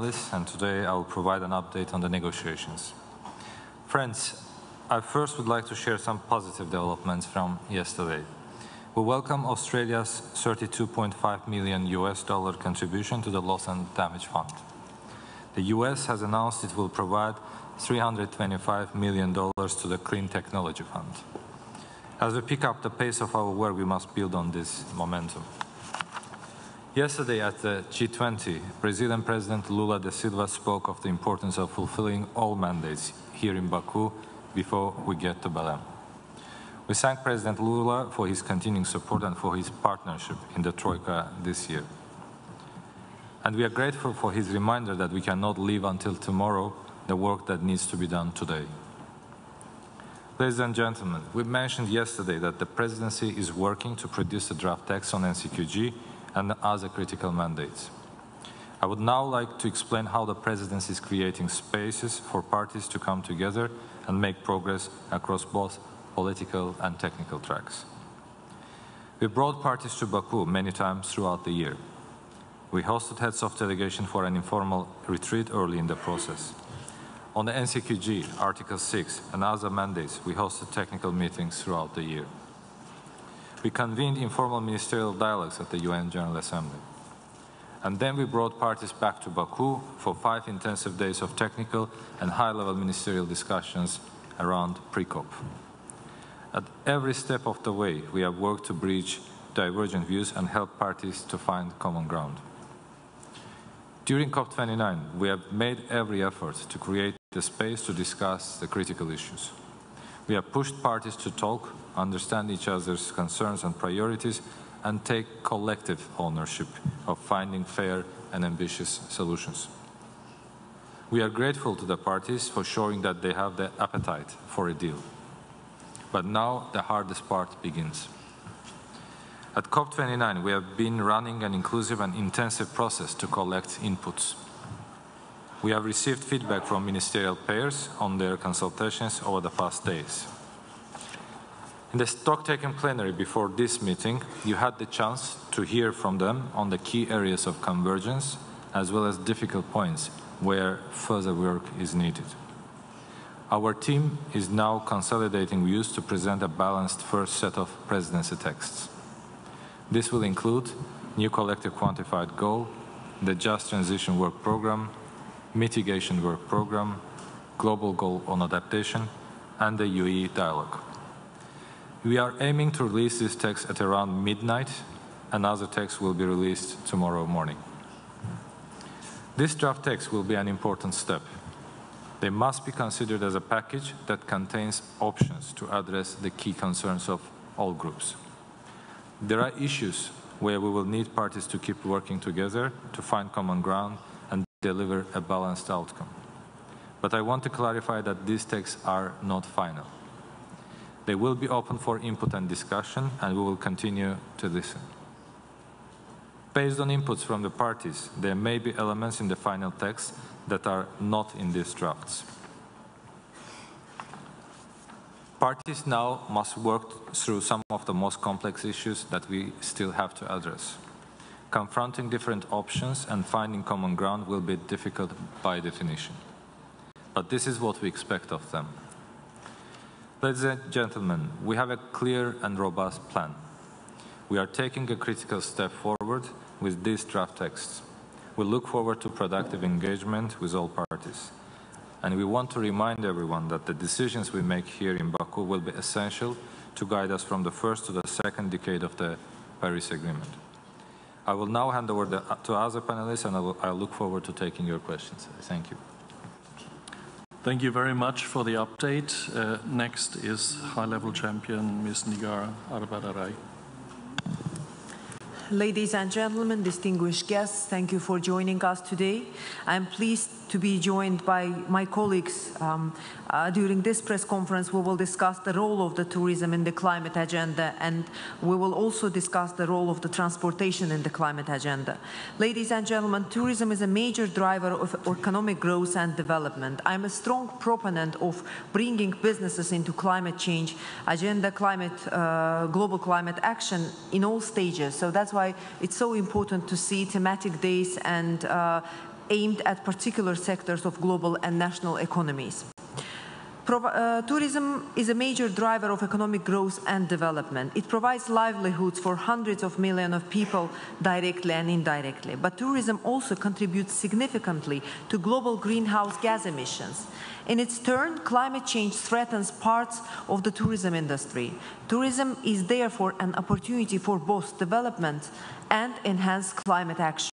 panelists, and today I will provide an update on the negotiations. Friends, I first would like to share some positive developments from yesterday. We welcome Australia's $32.5 million contribution to the Loss and Damage Fund. The US has announced it will provide $325 million to the Clean Technology Fund. As we pick up the pace of our work, we must build on this momentum. Yesterday at the G20, Brazilian President Lula da Silva spoke of the importance of fulfilling all mandates here in Baku before we get to Belém. We thank President Lula for his continuing support and for his partnership in the Troika this year. And we are grateful for his reminder that we cannot leave until tomorrow the work that needs to be done today. Ladies and gentlemen, we mentioned yesterday that the Presidency is working to produce a draft text on NCQG and other critical mandates. I would now like to explain how the Presidency is creating spaces for parties to come together and make progress across both political and technical tracks. We brought parties to Baku many times throughout the year. We hosted heads of delegation for an informal retreat early in the process. On the NCQG, Article 6, and other mandates, we hosted technical meetings throughout the year. We convened informal ministerial dialogues at the UN General Assembly. And then we brought parties back to Baku for 5 intensive days of technical and high-level ministerial discussions around pre-COP. At every step of the way, we have worked to bridge divergent views and help parties to find common ground. During COP29, we have made every effort to create the space to discuss the critical issues. We have pushed parties to talk, understand each other's concerns and priorities, and take collective ownership of finding fair and ambitious solutions. We are grateful to the parties for showing that they have the appetite for a deal. But now the hardest part begins. At COP29, we have been running an inclusive and intensive process to collect inputs. We have received feedback from ministerial pairs on their consultations over the past days. In the stock-taking plenary before this meeting, you had the chance to hear from them on the key areas of convergence, as well as difficult points where further work is needed. Our team is now consolidating views to present a balanced first set of presidency texts. This will include new collective quantified goal, the Just Transition Work Programme, Mitigation Work Programme, Global Goal on Adaptation, and the UE Dialogue. We are aiming to release this text at around midnight, and other texts will be released tomorrow morning. This draft text will be an important step. They must be considered as a package that contains options to address the key concerns of all groups. There are issues where we will need parties to keep working together to find common ground and deliver a balanced outcome. But I want to clarify that these texts are not final. They will be open for input and discussion, and we will continue to listen. Based on inputs from the parties, there may be elements in the final text that are not in these drafts. Parties now must work through some of the most complex issues that we still have to address. Confronting different options and finding common ground will be difficult by definition. But this is what we expect of them. Ladies and gentlemen, we have a clear and robust plan. We are taking a critical step forward with these draft texts. We look forward to productive engagement with all parties. And we want to remind everyone that the decisions we make here in Baku will be essential to guide us from the first to the second decade of the Paris Agreement. I will now hand over to other panelists, and I look forward to taking your questions. Thank you. Thank you very much for the update. Next is high-level champion Ms. Nigar Arbadaray. Ladies and gentlemen, distinguished guests, thank you for joining us today. I'm pleased to be joined by my colleagues. During this press conference, we will discuss the role of the tourism in the climate agenda, and we will also discuss the role of the transportation in the climate agenda. Ladies and gentlemen, tourism is a major driver of economic growth and development. I'm a strong proponent of bringing businesses into climate change agenda, global climate action in all stages. So that's why it's so important to see thematic days and aimed at particular sectors of global and national economies. Tourism is a major driver of economic growth and development. It provides livelihoods for hundreds of millions of people directly and indirectly. But tourism also contributes significantly to global greenhouse gas emissions. In its turn, climate change threatens parts of the tourism industry. Tourism is therefore an opportunity for both development and enhanced climate action.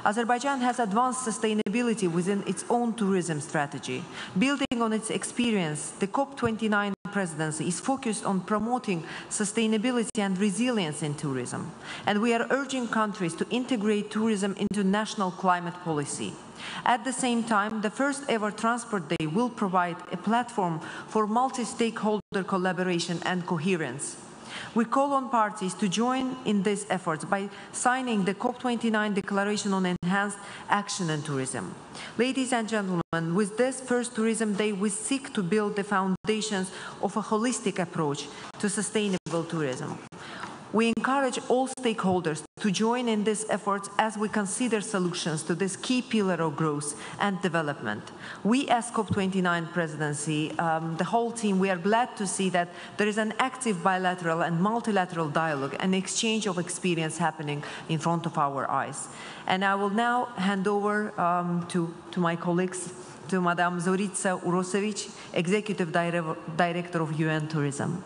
Azerbaijan has advanced sustainability within its own tourism strategy. Building on its experience, the COP29 Presidency is focused on promoting sustainability and resilience in tourism. And we are urging countries to integrate tourism into national climate policy. At the same time, the first ever Transport Day will provide a platform for multi-stakeholder collaboration and coherence. We call on parties to join in these efforts by signing the COP29 Declaration on Enhanced Action in Tourism. Ladies and gentlemen, with this first Tourism Day, we seek to build the foundations of a holistic approach to sustainable tourism. We encourage all stakeholders to join in these efforts as we consider solutions to this key pillar of growth and development. We, as COP29 Presidency, the whole team, we are glad to see that there is an active bilateral and multilateral dialogue and exchange of experience happening in front of our eyes. And I will now hand over to my colleagues, to Madame Zorica Urosevic, Executive Director of UN Tourism.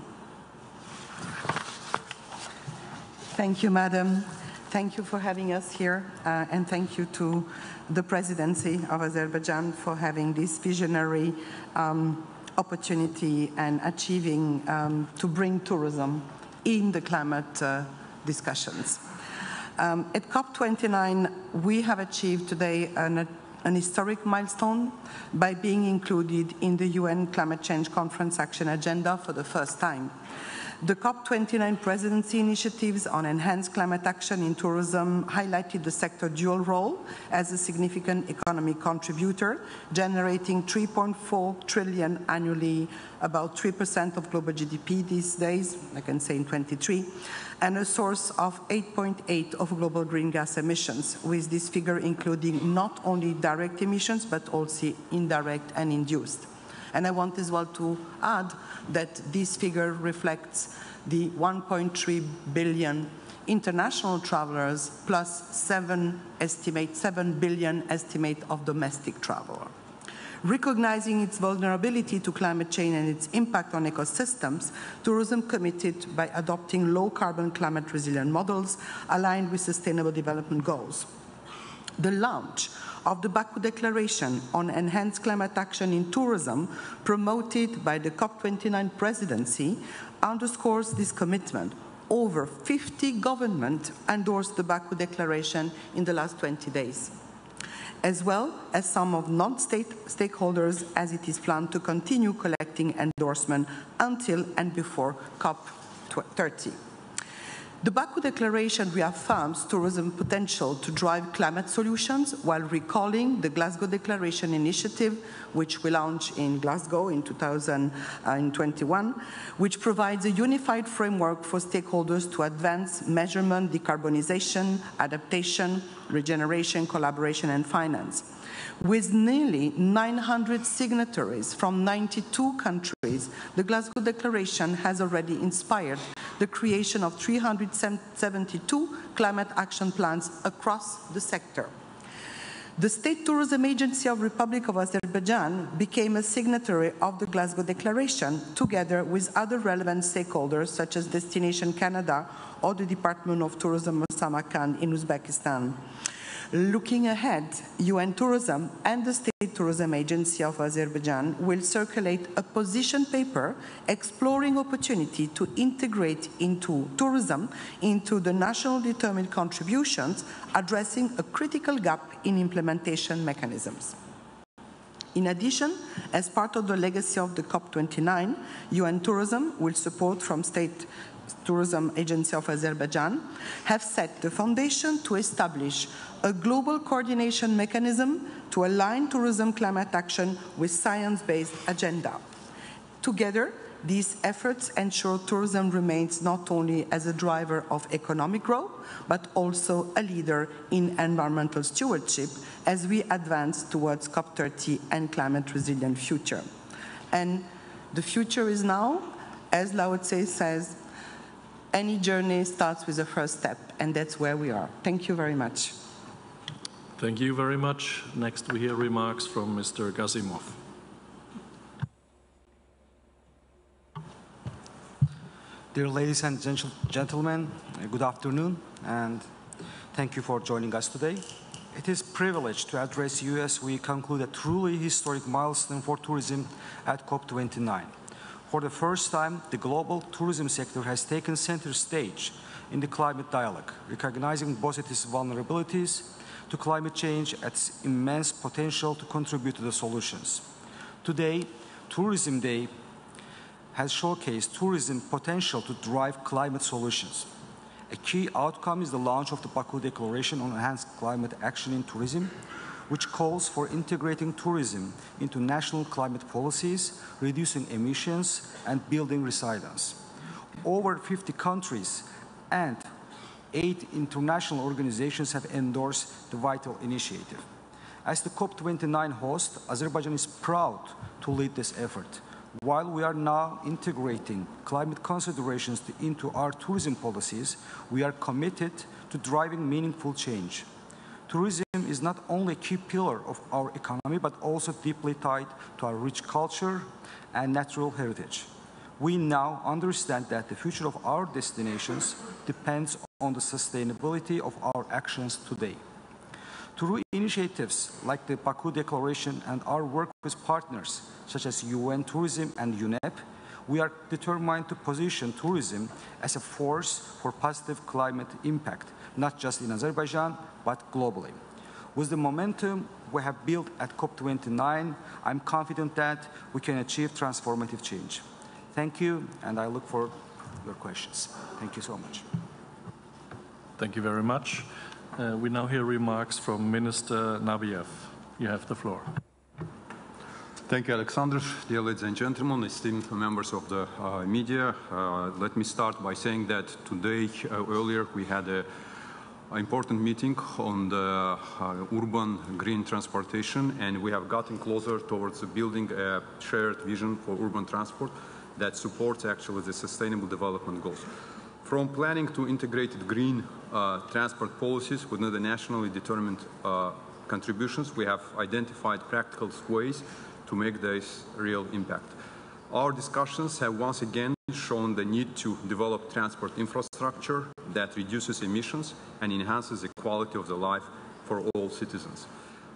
Thank you, Madam. Thank you for having us here, and thank you to the Presidency of Azerbaijan for having this visionary opportunity and achieving to bring tourism in the climate discussions. At COP29, we have achieved today an historic milestone by being included in the UN Climate Change Conference Action Agenda for the first time. The COP29 Presidency initiatives on enhanced climate action in tourism highlighted the sector's dual role as a significant economic contributor, generating 3.4 trillion annually, about 3% of global GDP these days, I can say in 23, and a source of 8.8% of global green gas emissions, with this figure including not only direct emissions, but also indirect and induced. And I want as well to add that this figure reflects the 1.3 billion international travelers plus 7 billion estimate of domestic travel. Recognizing its vulnerability to climate change and its impact on ecosystems, tourism committed by adopting low-carbon climate-resilient models aligned with Sustainable Development Goals. The launch of the Baku Declaration on Enhanced Climate Action in Tourism, promoted by the COP29 Presidency, underscores this commitment. Over 50 governments endorsed the Baku Declaration in the last 20 days, as well as some of non-state stakeholders, as it is planned to continue collecting endorsement until and before COP30. The Baku Declaration reaffirms tourism's potential to drive climate solutions while recalling the Glasgow Declaration initiative, which we launched in Glasgow in 2021, which provides a unified framework for stakeholders to advance measurement, decarbonization, adaptation, regeneration, collaboration, and finance. With nearly 900 signatories from 92 countries, the Glasgow Declaration has already inspired the creation of 372 climate action plans across the sector. The State Tourism Agency of the Republic of Azerbaijan became a signatory of the Glasgow Declaration, together with other relevant stakeholders such as Destination Canada or the Department of Tourism of Samarkand in Uzbekistan. Looking ahead, UN Tourism and the State Tourism Agency of Azerbaijan will circulate a position paper exploring opportunity to integrate into tourism into the national determined contributions, addressing a critical gap in implementation mechanisms. In addition, as part of the legacy of the COP29, UN Tourism will support from State Tourism Agency of Azerbaijan have set the foundation to establish a global coordination mechanism to align tourism climate action with science-based agenda. Together, these efforts ensure tourism remains not only as a driver of economic growth, but also a leader in environmental stewardship as we advance towards COP30 and climate resilient future. And the future is now, as Lao Tse says, any journey starts with the first step, and that's where we are. Thank you very much. Thank you very much. Next, we hear remarks from Mr. Gazimov. Dear ladies and gentlemen, good afternoon, and thank you for joining us today. It is a privilege to address you as we conclude a truly historic milestone for tourism at COP29. For the first time, the global tourism sector has taken center stage in the climate dialogue, recognizing both its vulnerabilities to climate change and its immense potential to contribute to the solutions. Today, Tourism Day has showcased tourism potential to drive climate solutions. A key outcome is the launch of the Baku Declaration on Enhanced Climate Action in Tourism, which calls for integrating tourism into national climate policies, reducing emissions, and building resilience. Over 50 countries and 8 international organizations have endorsed the vital initiative. As the COP29 host, Azerbaijan is proud to lead this effort. While we are now integrating climate considerations into our tourism policies, we are committed to driving meaningful change. Tourism is not only a key pillar of our economy, but also deeply tied to our rich culture and natural heritage. We now understand that the future of our destinations depends on the sustainability of our actions today. Through initiatives like the Baku Declaration and our work with partners such as UN Tourism and UNEP, we are determined to position tourism as a force for positive climate impact, not just in Azerbaijan, but globally. With the momentum we have built at COP29, I'm confident that we can achieve transformative change. Thank you, and I look for your questions. Thank you so much. Thank you very much. We now hear remarks from Minister Nabiev. You have the floor. Thank you, Alexander. Dear ladies and gentlemen, esteemed members of the media, let me start by saying that today, earlier, we had an important meeting on the urban green transportation, and we have gotten closer towards building a shared vision for urban transport that supports actually the sustainable development goals. From planning to integrated green transport policies within the nationally determined contributions, we have identified practical ways to make this real impact. Our discussions have once again shown the need to develop transport infrastructure that reduces emissions and enhances the quality of the life for all citizens.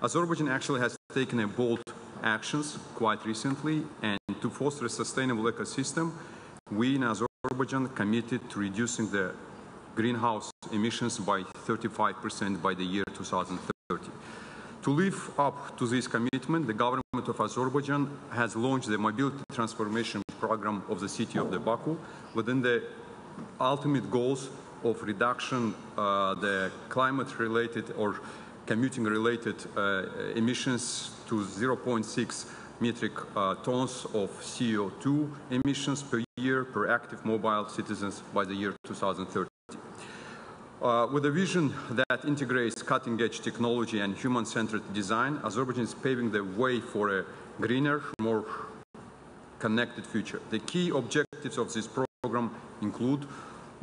Azerbaijan actually has taken a bold actions quite recently, and to foster a sustainable ecosystem, we in Azerbaijan committed to reducing the greenhouse emissions by 35% by the year 2030. To live up to this commitment, the government of Azerbaijan has launched the mobility transformation program of the city of the Baku within the ultimate goals of reduction the climate-related or commuting-related emissions to 0.6 metric tons of CO2 emissions per year per active mobile citizens by the year 2030. With a vision that integrates cutting-edge technology and human-centered design, Azerbaijan is paving the way for a greener, more connected future. The key objectives of this program include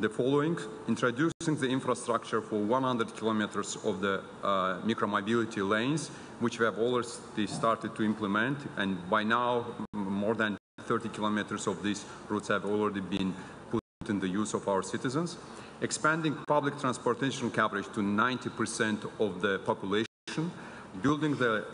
the following: introducing the infrastructure for 100 kilometers of the micromobility lanes, which we have already started to implement, and by now more than 30 kilometers of these routes have already been put in the use of our citizens. Expanding public transportation coverage to 90% of the population, building the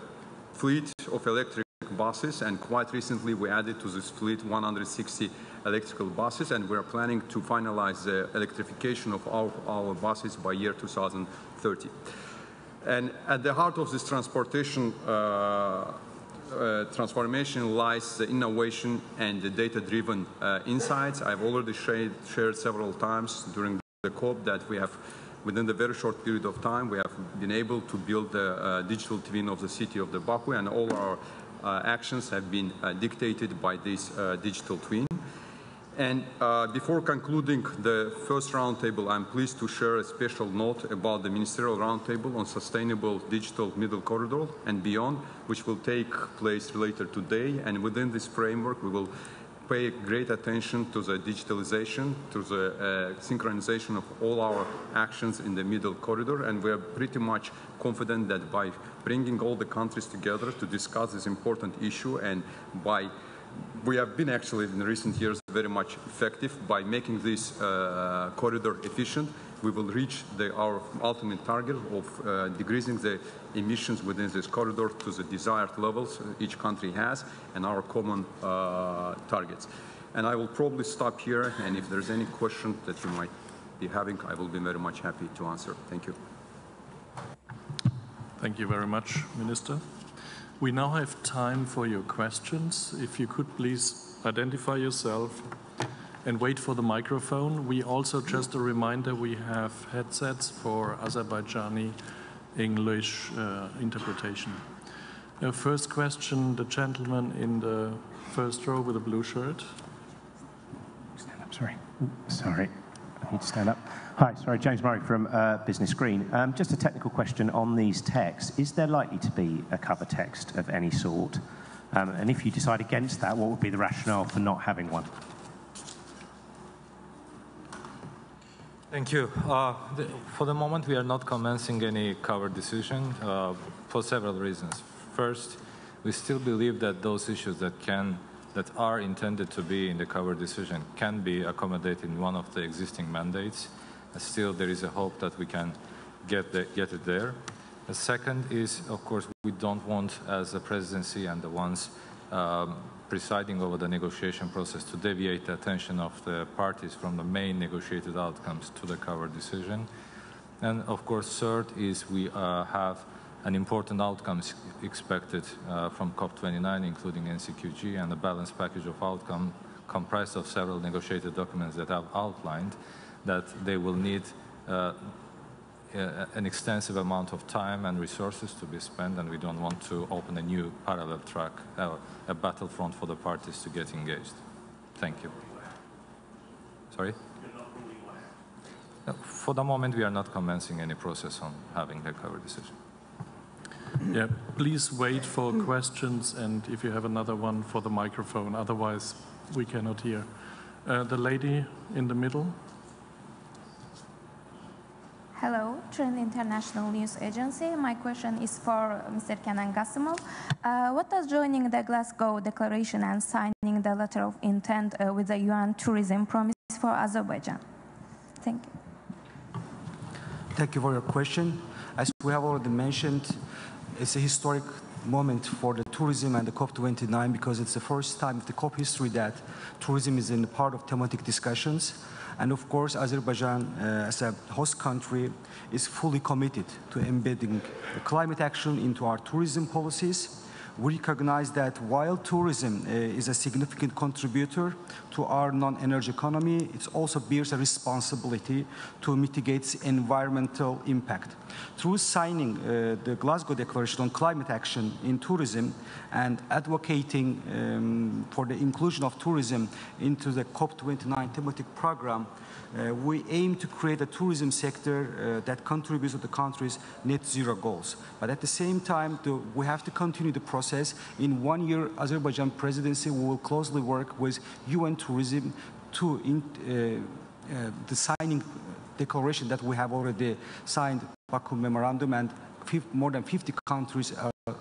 fleet of electric buses, and quite recently we added to this fleet 160 electrical buses, and we are planning to finalize the electrification of our buses by year 2030. And at the heart of this transportation transformation lies the innovation and the data-driven insights. I've already shared several times during the COP that we have, within the very short period of time, we have been able to build the digital twin of the city of the Baku, and all our actions have been dictated by this digital twin. And before concluding the first roundtable, I'm pleased to share a special note about the Ministerial Roundtable on Sustainable Digital Middle Corridor and beyond, which will take place later today. And within this framework, we will pay great attention to the digitalization, to the synchronization of all our actions in the middle corridor. And we are pretty much confident that by bringing all the countries together to discuss this important issue, and we have been actually in recent years very much effective by making this corridor efficient. We will reach our ultimate target of decreasing the emissions within this corridor to the desired levels each country has and our common targets. And I will probably stop here, and if there's any question that you might be having, I will be very much happy to answer. Thank you. Thank you very much, Minister. We now have time for your questions. If you could please identify yourself and wait for the microphone. We also, just a reminder, we have headsets for Azerbaijani English interpretation. First question, the gentleman in the first row with a blue shirt. Stand up, sorry. Sorry, I need to stand up. Hi, sorry, James Murray from Business Green. Just a technical question on these texts. Is there likely to be a cover text of any sort? And if you decide against that, what would be the rationale for not having one? Thank you. For the moment, we are not commencing any cover decision for several reasons. First, we still believe that those issues that are intended to be in the cover decision can be accommodated in one of the existing mandates. Still, there is a hope that we can get it there. The second is, of course, we don't want, as a presidency and the ones presiding over the negotiation process, to deviate the attention of the parties from the main negotiated outcomes to the cover decision. And of course, third is we have an important outcomes expected from COP29, including NCQG, and a balanced package of outcome comprised of several negotiated documents that have outlined that they will need an extensive amount of time and resources to be spent, and we don't want to open a new parallel track, a battlefront for the parties to get engaged. Thank you. Sorry? For the moment, we are not commencing any process on having the cover decision. Yeah, please wait for questions, and if you have another one, for the microphone. Otherwise, we cannot hear. The lady in the middle. Hello, Trin International News Agency. My question is for Mr. Kenan Gasimov. What does joining the Glasgow Declaration and signing the letter of intent with the UN tourism promise for Azerbaijan? Thank you. Thank you for your question. As we have already mentioned, it's a historic moment for the tourism and the COP29 because it's the first time in the COP history that tourism is in part of thematic discussions. And of course, Azerbaijan, as a host country, is fully committed to embedding climate action into our tourism policies. We recognize that while tourism is a significant contributor to our non-energy economy, it also bears a responsibility to mitigate environmental impact. Through signing the Glasgow Declaration on Climate Action in Tourism and advocating for the inclusion of tourism into the COP29 thematic program, we aim to create a tourism sector that contributes to the country's net zero goals. But at the same time, we have to continue the process. In 1 year Azerbaijan presidency, we will closely work with UN Tourism to the signing declaration that we have already signed, Baku Memorandum, and more than 50 countries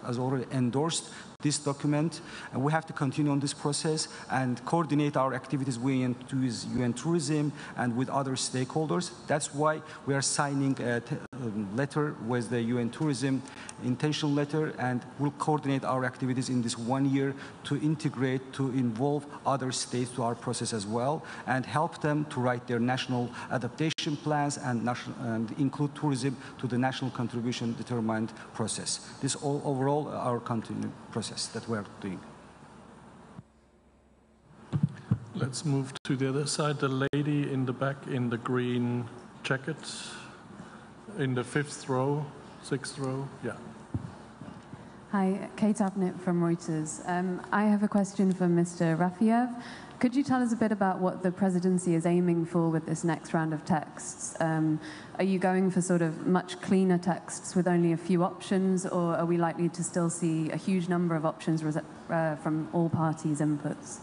has already endorsed this document. And we have to continue on this process and coordinate our activities with UN Tourism and with other stakeholders. That's why we are signing a letter with the UN Tourism intention letter, and we'll coordinate our activities in this 1 year to integrate, to involve other states to our process as well, and help them to write their national adaptation plans and include tourism to the national contribution determined process. This all overall our continued process that we are doing. Let's move to the other side. The lady in the back in the green jacket, in the 5th row, 6th row, yeah. Hi, Kate Abnett from Reuters. I have a question for Mr. Rafiev. Could you tell us a bit about what the presidency is aiming for with this next round of texts? Are you going for sort of much cleaner texts with only a few options, or are we likely to still see a huge number of options from all parties' inputs?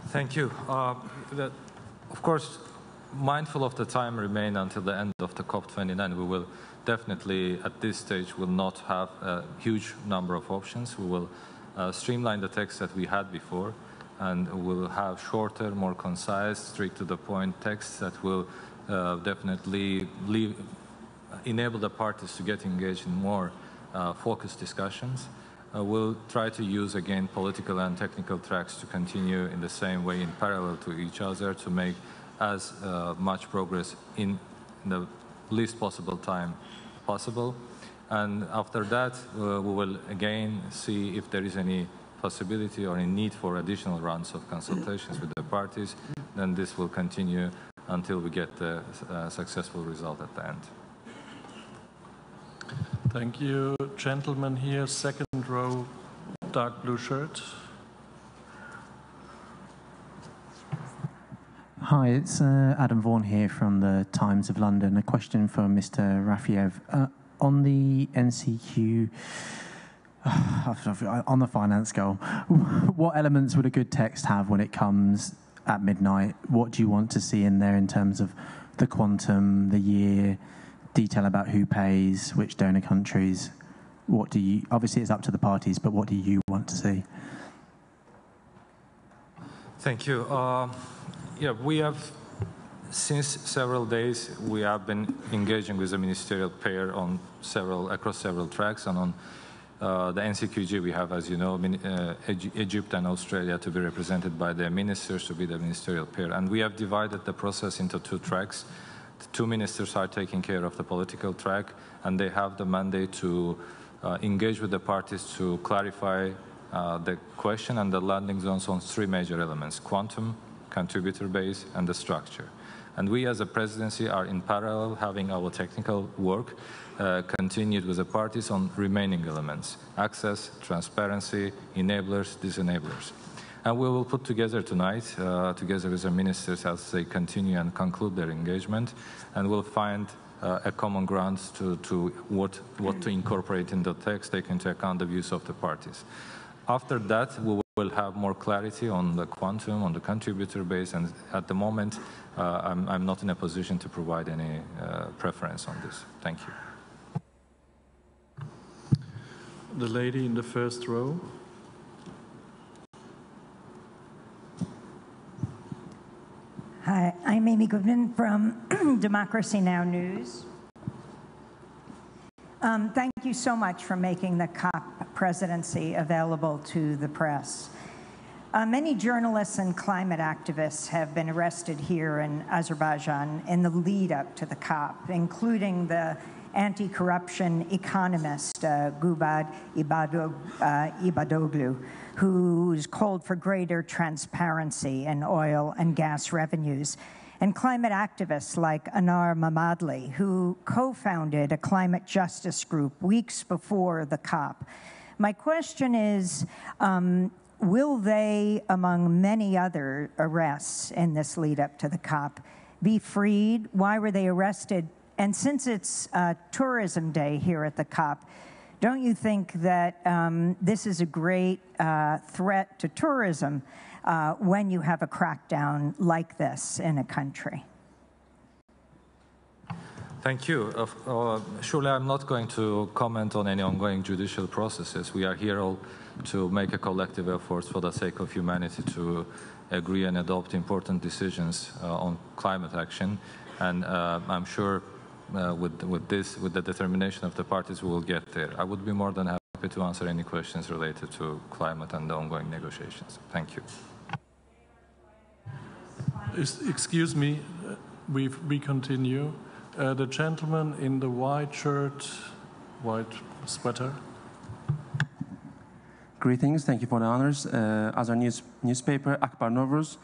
Thank you. Of course, mindful of the time remain until the end of the COP29, we will definitely, at this stage, will not have a huge number of options. We will streamline the text that we had before, and we'll have shorter, more concise, straight to the point texts that will definitely enable the parties to get engaged in more focused discussions. We'll try to use, again, political and technical tracks to continue in the same way in parallel to each other to make as much progress in the least possible time possible. And after that, we will again see if there is any possibility or any need for additional rounds of consultations with the parties. Then this will continue until we get the successful result at the end. Thank you. Gentleman here, second row, dark blue shirt. Hi, it's Adam Vaughan here from the Times of London. A question for Mr. Rafiev. On the NCQ, on the finance goal, what elements would a good text have when it comes at midnight? What do you want to see in there in terms of the quantum, the year, detail about who pays, which donor countries? What do you, obviously it's up to the parties, but what do you want to see? Thank you. Yeah, we have, since several days, we have been engaging with the ministerial pair on across several tracks, and on the NCQG we have, as you know, Egypt and Australia to be represented by their ministers to be the ministerial pair. And we have divided the process into two tracks. The two ministers are taking care of the political track, and they have the mandate to engage with the parties to clarify the question and the landing zones on three major elements: quantum, contributor base, and the structure. And we as a presidency are in parallel having our technical work continued with the parties on remaining elements: access, transparency, enablers, disenablers. And we will put together tonight, together with the ministers as they continue and conclude their engagement, and we'll find a common ground to what to incorporate in the text, take into account the views of the parties. After that, we will have more clarity on the quantum, on the contributor base, and at the moment, I'm not in a position to provide any preference on this. Thank you. The lady in the first row. Hi, I'm Amy Goodman from Democracy Now! News. Thank you so much for making the COP presidency available to the press. Many journalists and climate activists have been arrested here in Azerbaijan in the lead up to the COP, including the anti-corruption economist Gubad Ibadoglu, who's called for greater transparency in oil and gas revenues, and climate activists like Anar Mamadli, who co-founded a climate justice group weeks before the COP. My question is, will they, among many other arrests in this lead up to the COP, be freed? Why were they arrested? And since it's Tourism Day here at the COP, don't you think that this is a great threat to tourism when you have a crackdown like this in a country? Thank you. Surely I'm not going to comment on any ongoing judicial processes. We are here all to make a collective effort for the sake of humanity to agree and adopt important decisions on climate action. And I'm sure with the determination of the parties, we will get there. I would be more than happy to answer any questions related to climate and the ongoing negotiations. Thank you. Excuse me, we continue. The gentleman in the white shirt, white sweater. Greetings, thank you for the honors. As our newspaper, Akbar Novruz,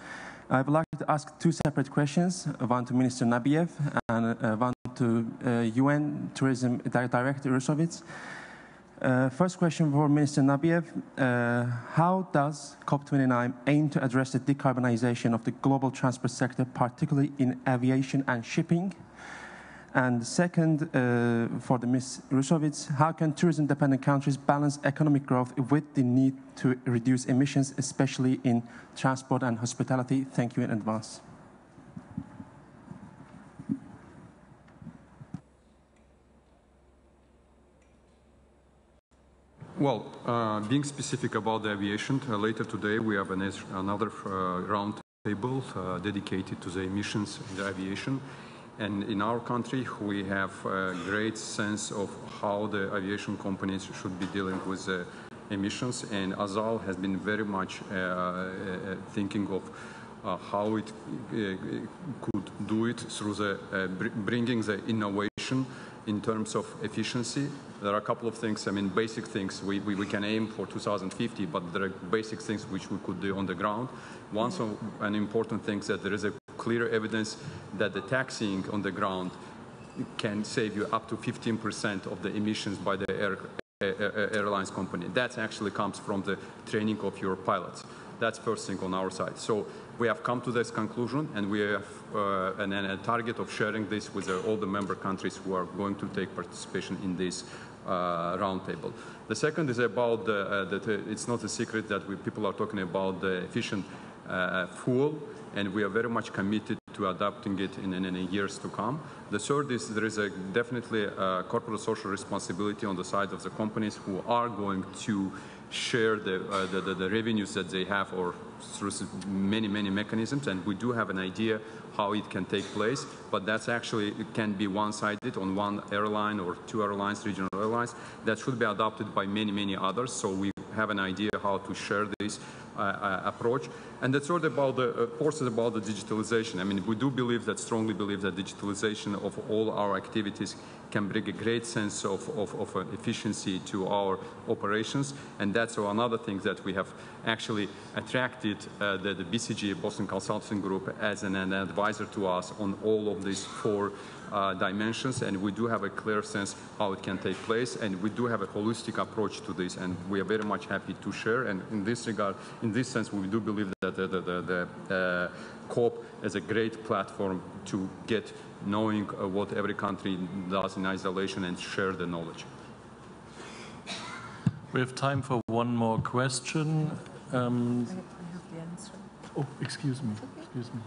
I would like to ask two separate questions, one to Minister Nabiev and one to UN Tourism Director Ursovitz. First question for Minister Nabiev. How does COP29 aim to address the decarbonization of the global transport sector, particularly in aviation and shipping? And second, for the Ms. Rusovits, how can tourism-dependent countries balance economic growth with the need to reduce emissions, especially in transport and hospitality? Thank you in advance. Well, being specific about the aviation, later today we have another round table dedicated to the emissions in the aviation. And in our country, we have a great sense of how the aviation companies should be dealing with emissions. And Azal has been very much thinking of how it could do it through the bringing the innovation in terms of efficiency. There are a couple of things, I mean, basic things we can aim for 2050, but there are basic things which we could do on the ground. One of an important thing is that there is a clear evidence that the taxiing on the ground can save you up to 15% of the emissions by the airlines company. That actually comes from the training of your pilots. That's first thing on our side. So we have come to this conclusion, and we have a target of sharing this with all the member countries who are going to take participation in this roundtable. The second is about it's not a secret that people are talking about the efficient fuel, and we are very much committed to adapting it in years to come. The third is there is definitely a corporate social responsibility on the side of the companies who are going to share the revenues that they have, or through many mechanisms, and we do have an idea how it can take place, but that's actually, it can be one-sided on one airline or two airlines, regional airlines. That should be adopted by many others, so we have an idea how to share this approach. And the third about of course, is about the digitalization. I mean, we do believe that, strongly believe that digitalization of all our activities can bring a great sense of efficiency to our operations. And that's another thing that we have actually attracted the BCG, Boston Consulting Group, as an advisor to us on all of these four dimensions, and we do have a clear sense how it can take place, and we do have a holistic approach to this, and we are very much happy to share. And in this regard, in this sense, we do believe that the COP is a great platform to get knowing what every country does in isolation and share the knowledge. We have time for one more question. I have the answer. Oh, excuse me. Excuse me.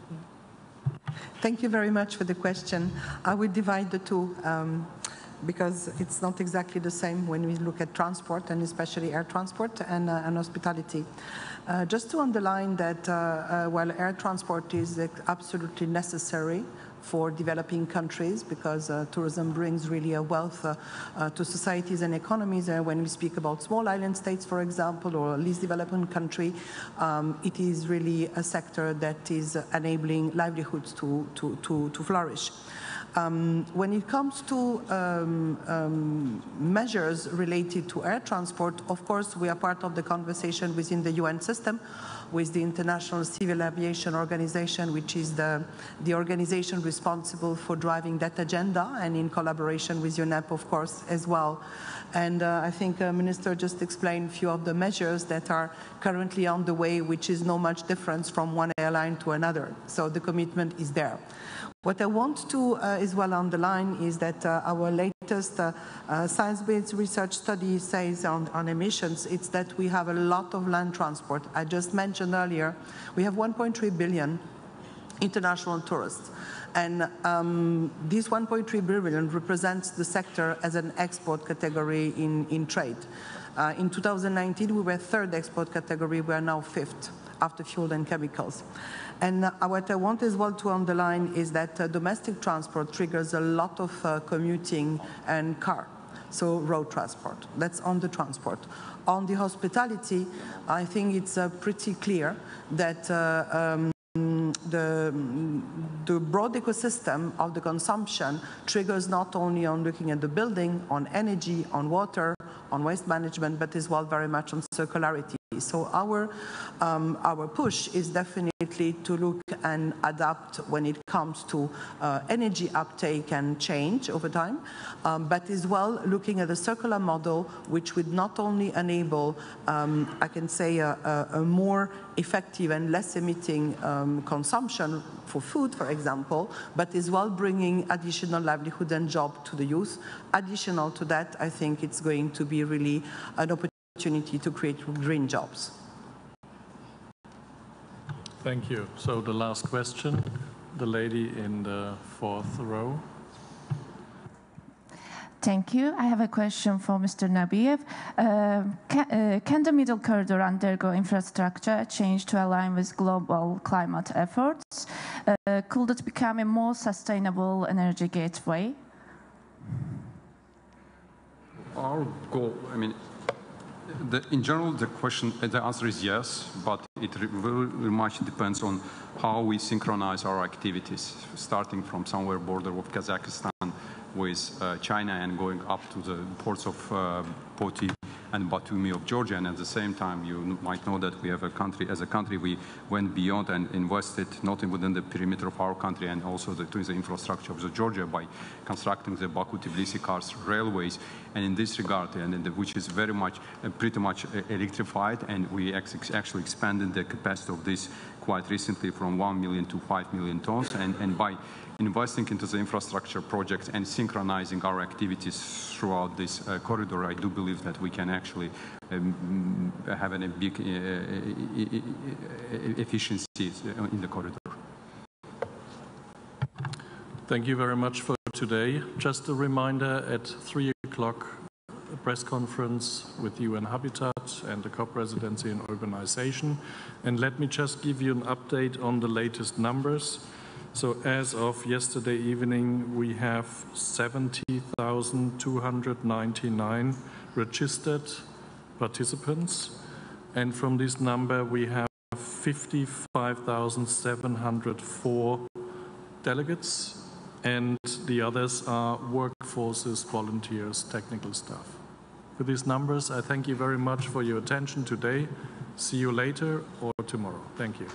Thank you very much for the question. I would divide the two because it's not exactly the same when we look at transport, and especially air transport and hospitality. Just to underline that while air transport is absolutely necessary for developing countries, because tourism brings really a wealth to societies and economies. When we speak about small island states, for example, or least developed country, it is really a sector that is enabling livelihoods to flourish. When it comes to measures related to air transport, of course, we are part of the conversation within the UN system with the International Civil Aviation Organization, which is the organization responsible for driving that agenda, and in collaboration with UNEP, of course, as well. And I think Minister just explained a few of the measures that are currently on the way, which is no much difference from one airline to another. So the commitment is there. What I want to as well underline is that our latest science-based research study says on emissions, it's that we have a lot of land transport. I just mentioned earlier, we have 1.3 billion international tourists. And this 1.3 billion represents the sector as an export category in trade. In 2019, we were third export category. We are now fifth after fuel and chemicals. And what I want as well to underline is that domestic transport triggers a lot of commuting and car, so road transport. That's on the transport. On the hospitality, I think it's pretty clear that the broad ecosystem of the consumption triggers not only on looking at the building, on energy, on water, on waste management, but as well very much on circularity. So our push is definitely to look and adapt when it comes to energy uptake and change over time, but as well looking at a circular model which would not only enable, I can say, a more effective and less emitting consumption for food, for example, but as well bringing additional livelihood and job to the youth. Additional to that, I think it's going to be really an opportunity to create green jobs. Thank you. So the last question, the lady in the fourth row. Thank you. I have a question for Mr. Nabiev. Can the Middle Corridor undergo infrastructure change to align with global climate efforts? Could it become a more sustainable energy gateway? Our goal, I mean, in general, the answer is yes, but it very much depends on how we synchronize our activities, starting from somewhere border of Kazakhstan with China and going up to the ports of Poti and Batumi of Georgia. And at the same time, you might know that we have a country, as a country, we went beyond and invested not within the perimeter of our country and also to the infrastructure of Georgia by constructing the Baku-Tbilisi-Kars railways. And in this regard, which is very much, pretty much electrified, and we actually expanded the capacity of this quite recently from 1 million to 5 million tons. And by investing into the infrastructure projects and synchronizing our activities throughout this corridor, I do believe that we can actually have a big efficiency in the corridor. Thank you very much for today. Just a reminder, at 3 o'clock, a press conference with UN Habitat and the COP Presidency and Urbanization. And let me just give you an update on the latest numbers. So as of yesterday evening, we have 70,299 registered participants. And from this number, we have 55,704 delegates. And the others are workforces, volunteers, technical staff. With these numbers, I thank you very much for your attention today. See you later or tomorrow. Thank you.